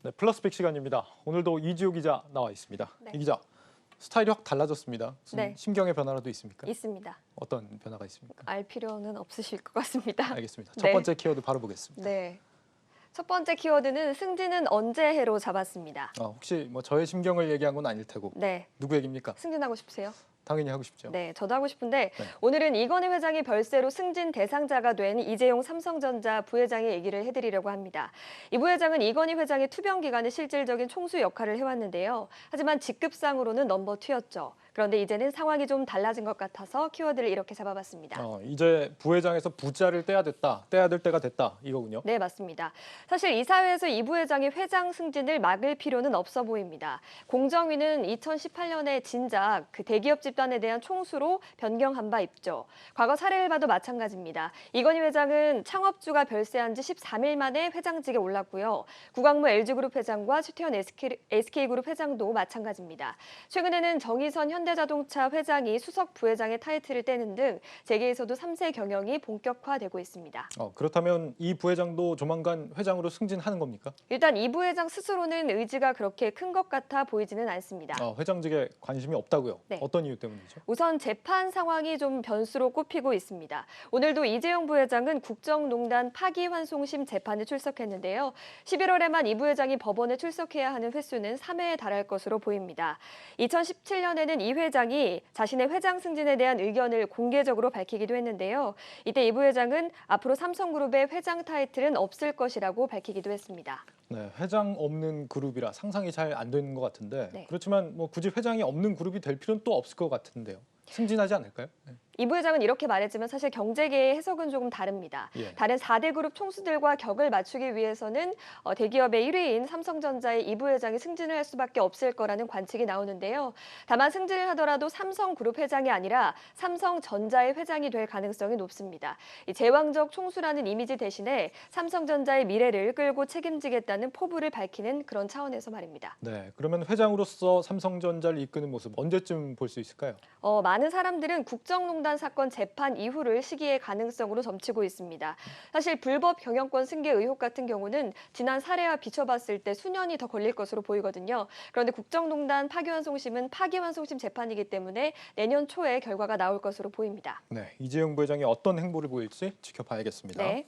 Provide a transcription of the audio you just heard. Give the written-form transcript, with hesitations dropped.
네, 플러스백 시간입니다. 오늘도 이지호 기자 나와 있습니다. 네. 이 기자, 스타일이 확 달라졌습니다. 무슨 네. 심경의 변화라도 있습니까? 있습니다. 어떤 변화가 있습니까? 알 필요는 없으실 것 같습니다. 알겠습니다. 네. 첫 번째 키워드 바로 보겠습니다. 네. 첫 번째 키워드는 승진은 언제 해로 잡았습니다. 혹시 뭐 저의 심경을 얘기한 건 아닐 테고 네. 누구 얘기입니까? 승진하고 싶으세요? 당연히 하고 싶죠. 네, 저도 하고 싶은데 네. 오늘은 이건희 회장이 별세로 승진 대상자가 된 이재용 삼성전자 부회장의 얘기를 해드리려고 합니다. 이 부회장은 이건희 회장의 투병 기간에 실질적인 총수 역할을 해왔는데요. 하지만 직급상으로는 넘버 2였죠. 그런데 이제는 상황이 좀 달라진 것 같아서 키워드를 이렇게 잡아봤습니다. 이제 부회장에서 부자를 떼야 될 때가 됐다 이거군요. 네, 맞습니다. 사실 이사회에서 이 부회장이 회장 승진을 막을 필요는 없어 보입니다. 공정위는 2018년에 진작 그 대기업 집단에 대한 총수로 변경한 바 있죠. 과거 사례를 봐도 마찬가지입니다. 이건희 회장은 창업주가 별세한 지 13일 만에 회장직에 올랐고요. 구광무 LG그룹 회장과 최태원 SK그룹 회장도 마찬가지입니다. 최근에는 정의선 현대자동차 회장이 수석 부회장의 타이틀을 떼는 등 재계에서도 3세 경영이 본격화되고 있습니다. 그렇다면 이 부회장도 조만간 회장으로 승진하는 겁니까? 일단 이 부회장 스스로는 의지가 그렇게 큰 것 같아 보이지는 않습니다. 회장직에 관심이 없다고요? 네. 어떤 이유 때문이죠? 우선 재판 상황이 좀 변수로 꼽히고 있습니다. 오늘도 이재용 부회장은 국정농단 파기환송심 재판에 출석했는데요. 11월에만 이 부회장이 법원에 출석해야 하는 횟수는 3회에 달할 것으로 보입니다. 2017년에는 이 회장이 자신의 회장 승진에 대한 의견을 공개적으로 밝히기도 했는데요. 이때 이 부회장은 앞으로 삼성그룹의 회장 타이틀은 없을 것이라고 밝히기도 했습니다. 네, 회장 없는 그룹이라 상상이 잘 안 되는 것 같은데 네. 그렇지만 뭐 굳이 회장이 없는 그룹이 될 필요는 또 없을 것 같은데요. 승진하지 않을까요? 네. 이 부회장은 이렇게 말했지만 사실 경제계의 해석은 조금 다릅니다. 예. 다른 4대 그룹 총수들과 격을 맞추기 위해서는 대기업의 1위인 삼성전자의 이 부회장이 승진을 할 수밖에 없을 거라는 관측이 나오는데요. 다만 승진을 하더라도 삼성그룹 회장이 아니라 삼성전자의 회장이 될 가능성이 높습니다. 이 제왕적 총수라는 이미지 대신에 삼성전자의 미래를 끌고 책임지겠다는 포부를 밝히는 그런 차원에서 말입니다. 네, 그러면 회장으로서 삼성전자를 이끄는 모습 언제쯤 볼 수 있을까요? 많은 사람들은 국정농단 사건 재판 이후를 시기의 가능성으로 점치고 있습니다. 사실 불법 경영권 승계 의혹 같은 경우는 지난 사례와 비춰봤을 때 수년이 더 걸릴 것으로 보이거든요. 그런데 국정농단 파기환송심은 파기환송심 재판이기 때문에 내년 초에 결과가 나올 것으로 보입니다. 네, 이재용 부회장이 어떤 행보를 보일지 지켜봐야겠습니다. 네.